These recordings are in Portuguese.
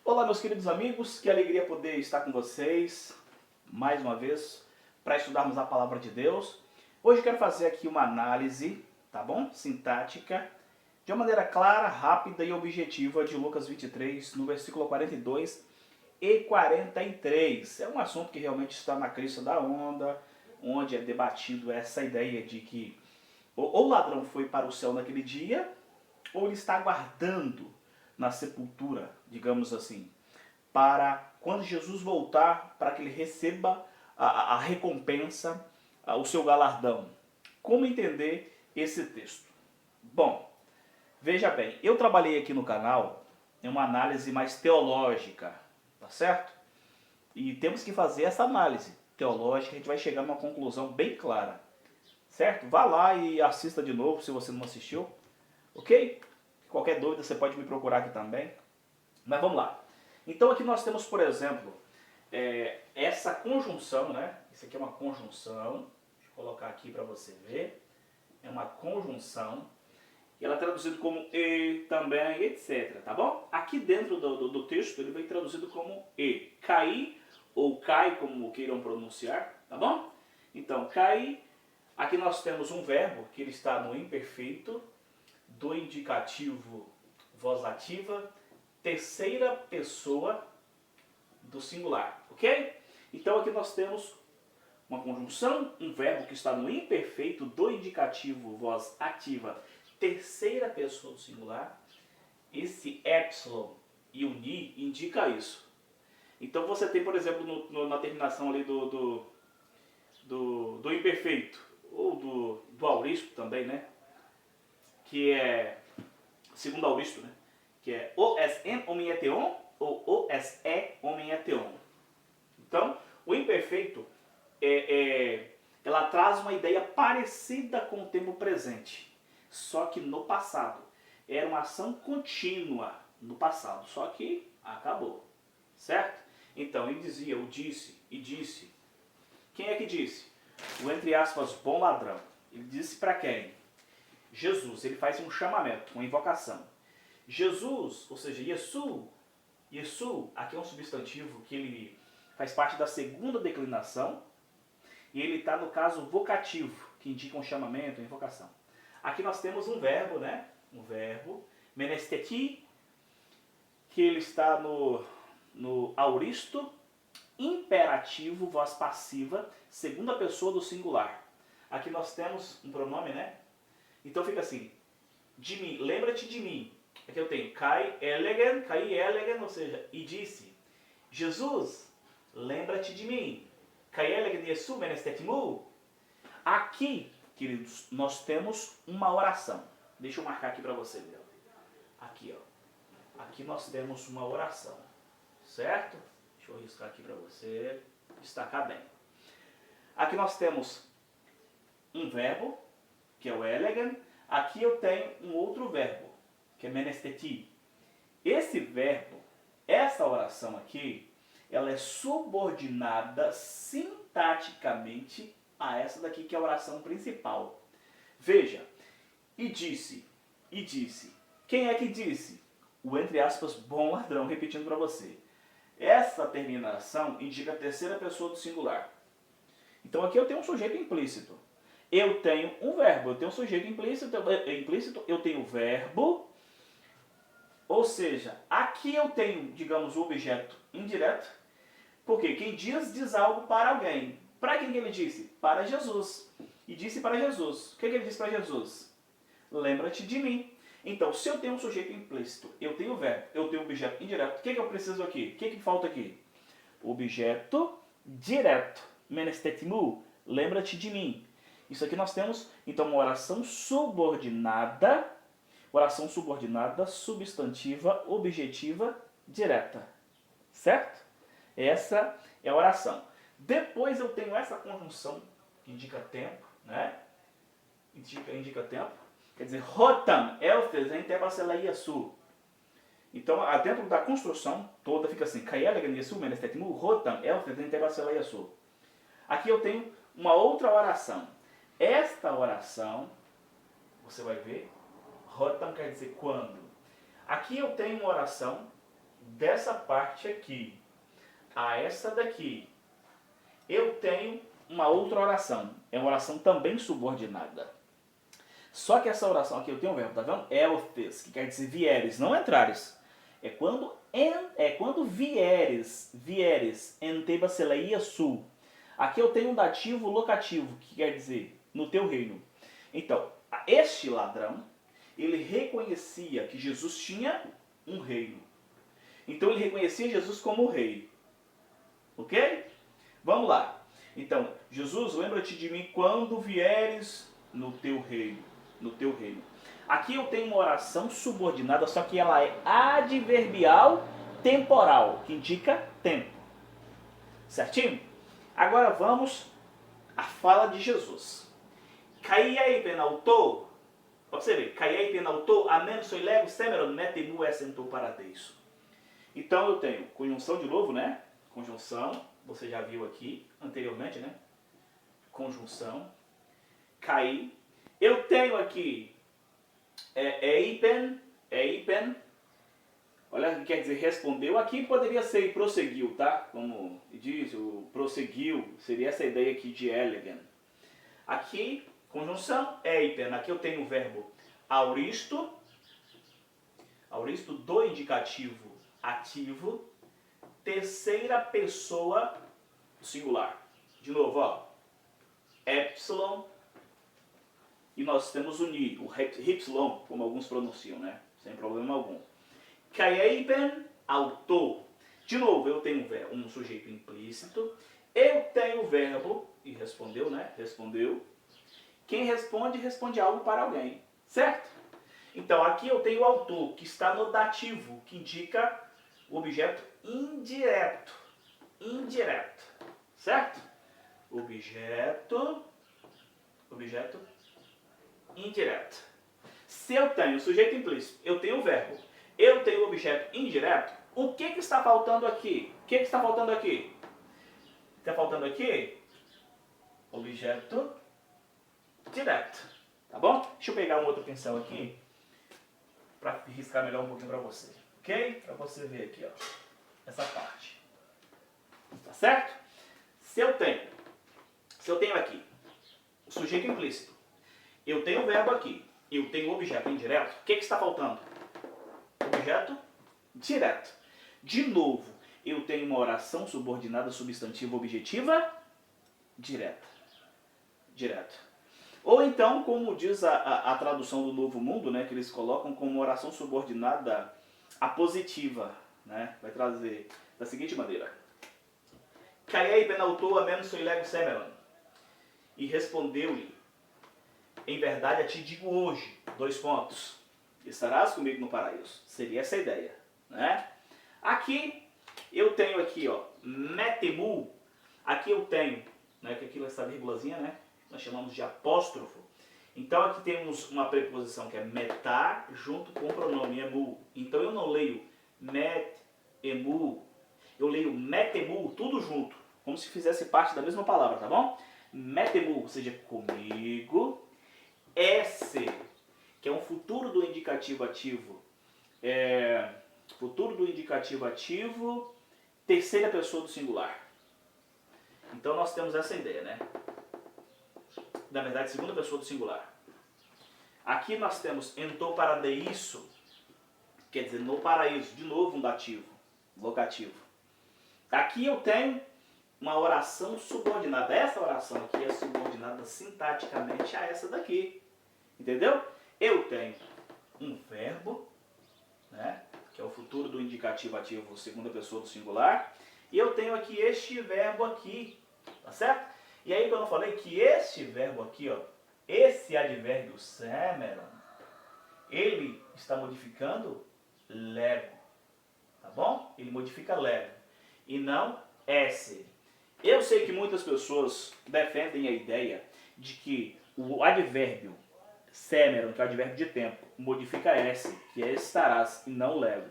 Olá, meus queridos amigos, que alegria poder estar com vocês mais uma vez para estudarmos a palavra de Deus. Hoje eu quero fazer aqui uma análise, tá bom? Sintática, de uma maneira clara, rápida e objetiva de Lucas 23, no versículo 42 e 43. É um assunto que realmente está na crista da onda, onde é debatido essa ideia de que ou o ladrão foi para o céu naquele dia, ou ele está aguardando na sepultura, digamos assim, para quando Jesus voltar, para que ele receba a recompensa, o seu galardão. Como entender esse texto? Bom, veja bem, eu trabalhei aqui no canal em uma análise mais teológica, tá certo? E temos que fazer essa análise teológica, a gente vai chegar numa conclusão bem clara, certo? Vá lá e assista de novo se você não assistiu, ok? Qualquer dúvida você pode me procurar aqui também. Mas vamos lá. Então aqui nós temos, por exemplo, essa conjunção, né? Isso aqui é uma conjunção. Deixa eu colocar aqui para você ver. É uma conjunção. E ela é traduzida como e, também, etc. Tá bom? Aqui dentro do texto ele vem traduzido como e. Cair ou cai, como queiram pronunciar. Tá bom? Então, cair. Aqui nós temos um verbo que ele está no imperfeito, do indicativo voz ativa, terceira pessoa do singular, ok? Então aqui nós temos uma conjunção, um verbo que está no imperfeito do indicativo voz ativa, terceira pessoa do singular. Esse epsilon e o ni indica isso. Então você tem, por exemplo, na terminação ali do imperfeito, ou do auristo também, né? Que é, segundo auristo, né? Que é OSN homineteon ou OSE homineteon. Então, o imperfeito, ela traz uma ideia parecida com o tempo presente, só que no passado. Era uma ação contínua no passado, só que acabou, certo? Então, ele dizia, o disse e disse. Quem é que disse? O, entre aspas, bom ladrão. Ele disse para quem? Jesus. Ele faz um chamamento, uma invocação. Jesus, ou seja, Yesu, aqui é um substantivo que ele faz parte da segunda declinação e ele está no caso vocativo, que indica um chamamento, uma invocação. Aqui nós temos um verbo, né? Um verbo, menesteti, que ele está no auristo, imperativo, voz passiva, segunda pessoa do singular. Aqui nós temos um pronome, né? Então fica assim, de mim, lembra-te de mim. Aqui eu tenho kai elegen, ou seja, e disse. Jesus, lembra-te de mim. Kai elegen Yesu menestetimu. Aqui, queridos, nós temos uma oração. Deixa eu marcar aqui para você ver. Aqui, ó. Aqui nós temos uma oração. Certo? Deixa eu riscar aqui para você destacar bem. Aqui nós temos um verbo, que é o elegen. Aqui eu tenho um outro verbo, que é menesteti. Esse verbo, essa oração aqui, ela é subordinada sintaticamente a essa daqui que é a oração principal. Veja, e disse. Quem é que disse? O, entre aspas, bom ladrão, repetindo para você. Essa terminação indica a terceira pessoa do singular. Então aqui eu tenho um sujeito implícito. Eu tenho um verbo, eu tenho um sujeito implícito, eu tenho o verbo. Ou seja, aqui eu tenho, digamos, o objeto indireto, porque quem diz algo para alguém. Para quem que ele disse? Para Jesus. E disse para Jesus. O que ele disse para Jesus? Lembra-te de mim. Então, se eu tenho um sujeito implícito, eu tenho o verbo, eu tenho o objeto indireto, o que eu preciso aqui? O que falta aqui? Objeto direto. Menestetimu, lembra-te de mim. Isso aqui nós temos, então, uma oração subordinada, substantiva, objetiva, direta. Certo? Essa é a oração. Depois eu tenho essa conjunção, que indica tempo, né? Indica tempo. Quer dizer, rotam, elfes, entebacelayasu. Então, dentro da construção toda fica assim, kayeleganiasu, menestetimu, rotam, elfes, entebacelayasu. Aqui eu tenho uma outra oração. Esta oração, você vai ver, rotam quer dizer quando. Aqui eu tenho uma oração dessa parte aqui a essa daqui, eu tenho uma outra oração. É uma oração também subordinada. Só que essa oração aqui eu tenho um verbo, tá vendo? Elthes, que quer dizer vieres, não entrares. É quando vieres en te basileia su. Aqui eu tenho um dativo locativo, que quer dizer no teu reino. Então, este ladrão, ele reconhecia que Jesus tinha um reino. Então ele reconhecia Jesus como rei. Ok? Vamos lá. Então, Jesus, lembra-te de mim quando vieres no teu reino. No teu reino. Aqui eu tenho uma oração subordinada, só que ela é adverbial temporal, que indica tempo. Certinho? Agora vamos à fala de Jesus. Caiei penaltou. Pra você ver. Caiei penaltou, amen soilego semeron metemu essentou paradeiso. Então eu tenho conjunção de novo, né? Conjunção, você já viu aqui anteriormente, né? Conjunção. Caí. Eu tenho aqui eipen, olha o que quer dizer respondeu. Aqui poderia ser prosseguiu, tá? Como diz, o prosseguiu, seria essa ideia aqui de elegant. Aqui, conjunção, eipen. Aqui eu tenho o verbo auristo do indicativo ativo, terceira pessoa singular. De novo, ó, epsilon, e nós temos o ni, o hypsilon, como alguns pronunciam, né? Sem problema algum. Kaieben autor. De novo, eu tenho um sujeito implícito, eu tenho o verbo, e respondeu, né? Respondeu. Quem responde, responde algo para alguém, certo? Então, aqui eu tenho o autor, que está no dativo, que indica o objeto indireto. Indireto, certo? Objeto indireto. Se eu tenho sujeito implícito, eu tenho o verbo, eu tenho o objeto indireto, o que está faltando aqui? O que está faltando aqui? Está faltando aqui objeto direto. Tá bom? Deixa eu pegar um outro pincel aqui para riscar melhor um pouquinho para você. Ok? Para você ver aqui, ó, essa parte. Tá certo? Se eu tenho aqui o sujeito implícito, eu tenho o verbo aqui, eu tenho o objeto indireto, o que está faltando? Objeto direto. De novo, eu tenho uma oração subordinada substantiva objetiva direta. Direto. Ou então, como diz a tradução do Novo Mundo, né, que eles colocam como oração subordinada apositiva, né, vai trazer da seguinte maneira. Caiei penaltou a menos soilego semeron. E respondeu-lhe, em verdade a ti digo hoje, 2 pontos, estarás comigo no paraíso. Seria essa a ideia, né? Aqui, eu tenho aqui, ó, metemu, aqui eu tenho, né, que aquilo é essa vírgulazinha, né, nós chamamos de apóstrofo. Então aqui temos uma preposição que é metá junto com o pronome emu. Então eu não leio metemu, eu leio metemu, tudo junto, como se fizesse parte da mesma palavra, tá bom? Metemu, ou seja, comigo. Esse, que é um futuro do indicativo ativo. Futuro do indicativo ativo, terceira pessoa do singular. Então nós temos essa ideia, né? Na verdade, segunda pessoa do singular. Aqui nós temos ento paradeiso, quer dizer, no paraíso. De novo um dativo, locativo. Aqui eu tenho uma oração subordinada. Essa oração aqui é subordinada sintaticamente a essa daqui. Entendeu? Eu tenho um verbo, né, que é o futuro do indicativo ativo, segunda pessoa do singular. E eu tenho aqui este verbo aqui, tá certo? E aí quando eu falei que este verbo aqui, ó, esse advérbio semeron, ele está modificando lego, tá bom? Ele modifica lego e não esse. Eu sei que muitas pessoas defendem a ideia de que o advérbio semeron, que é o advérbio de tempo, modifica esse, que é estarás e não lego.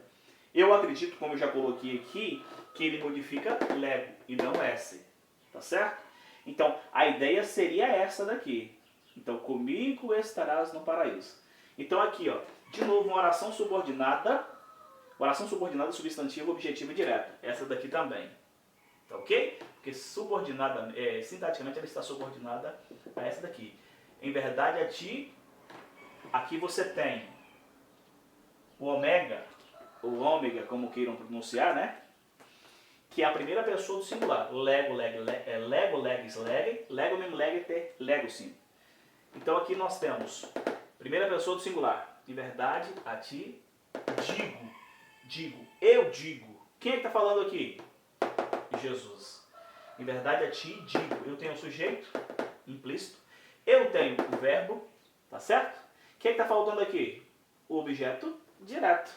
Eu acredito, como eu já coloquei aqui, que ele modifica lego e não esse, tá certo? Então, a ideia seria essa daqui. Então, comigo estarás no paraíso. Então, aqui, ó, de novo, uma oração subordinada Oração subordinada, substantivo, objetivo e direto. Essa daqui também. Tá ok? Porque subordinada, sintaticamente ela está subordinada a essa daqui. Em verdade, a ti, aqui você tem o ômega, como queiram pronunciar, né? Que é a primeira pessoa do singular. Lego, leges, lego mesmo, legiter, lego sim. Então aqui nós temos primeira pessoa do singular. Em verdade, a ti, digo, eu digo. Quem é que está falando aqui? Jesus. Em verdade, a ti, digo. Eu tenho o sujeito implícito. Eu tenho o verbo, tá certo? Quem é que está faltando aqui? O objeto direto.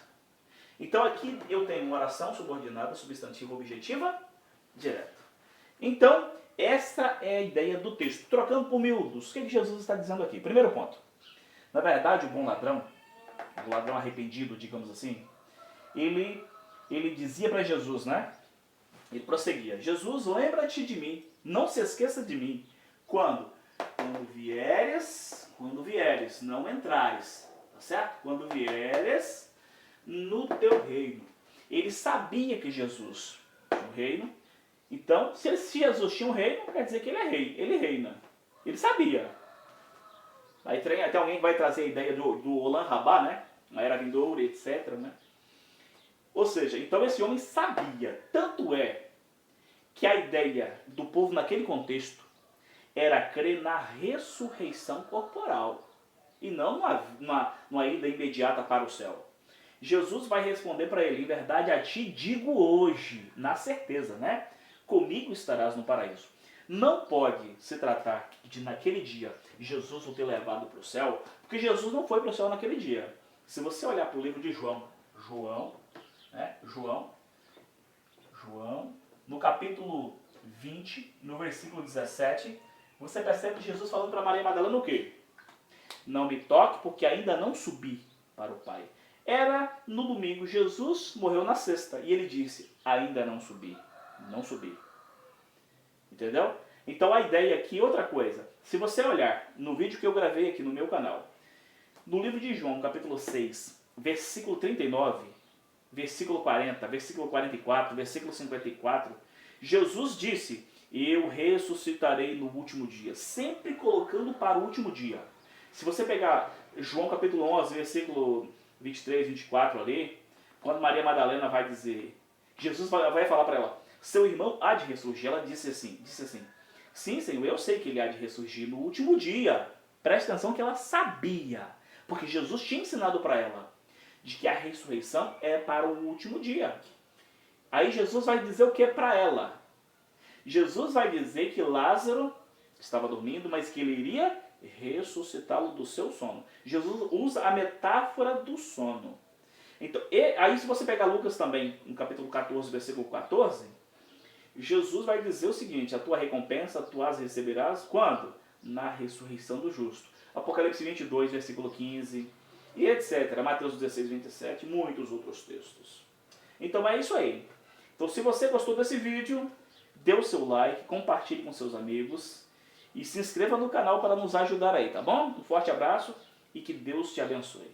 Então aqui eu tenho uma oração subordinada, substantiva, objetiva, direto. Então, essa é a ideia do texto. Trocando por miúdos, o que Jesus está dizendo aqui? Primeiro ponto. Na verdade, o bom ladrão, o ladrão arrependido, digamos assim, ele dizia para Jesus, né? Ele prosseguia. Jesus, lembra-te de mim, não se esqueça de mim. Quando vieres, não entrares. Tá certo? Quando vieres no teu reino. Ele sabia que Jesus tinha um reino. Então, se Jesus tinha um reino, quer dizer que ele é rei. Ele reina. Ele sabia. Aí até alguém vai trazer a ideia do Olam Rabá, né? A era vindoura, etc. Né? Ou seja, então esse homem sabia. Tanto é que a ideia do povo naquele contexto era crer na ressurreição corporal. E não numa ida imediata para o céu. Jesus vai responder para ele, em verdade a ti digo hoje, na certeza, né? Comigo estarás no paraíso. Não pode se tratar de naquele dia Jesus o ter levado para o céu, porque Jesus não foi para o céu naquele dia. Se você olhar para o livro de João, no capítulo 20, no versículo 17, você percebe Jesus falando para Maria Madalena o quê? Não me toque, porque ainda não subi para o Pai. Era no domingo, Jesus morreu na sexta. E ele disse, ainda não subi. Não subi. Entendeu? Então a ideia aqui, outra coisa. Se você olhar no vídeo que eu gravei aqui no meu canal, no livro de João, capítulo 6, versículo 39, versículo 40, versículo 44, versículo 54, Jesus disse, eu ressuscitarei no último dia. Sempre colocando para o último dia. Se você pegar João capítulo 11, versículo 23, 24 ali, quando Maria Madalena vai dizer, Jesus vai falar para ela, seu irmão há de ressurgir. Ela disse assim, sim, Senhor, eu sei que ele há de ressurgir no último dia. Presta atenção que ela sabia, porque Jesus tinha ensinado para ela de que a ressurreição é para o último dia. Aí Jesus vai dizer o que para ela? Jesus vai dizer que Lázaro estava dormindo, mas que ele iria ressuscitá-lo do seu sono. Jesus usa a metáfora do sono. Então, aí se você pegar Lucas também, no capítulo 14, versículo 14, Jesus vai dizer o seguinte, a tua recompensa tu as receberás quando? Na ressurreição do justo. Apocalipse 22, versículo 15, e etc. Mateus 16, 27, muitos outros textos. Então é isso aí. Então se você gostou desse vídeo, dê o seu like, compartilhe com seus amigos e se inscreva no canal para nos ajudar aí, tá bom? Um forte abraço e que Deus te abençoe.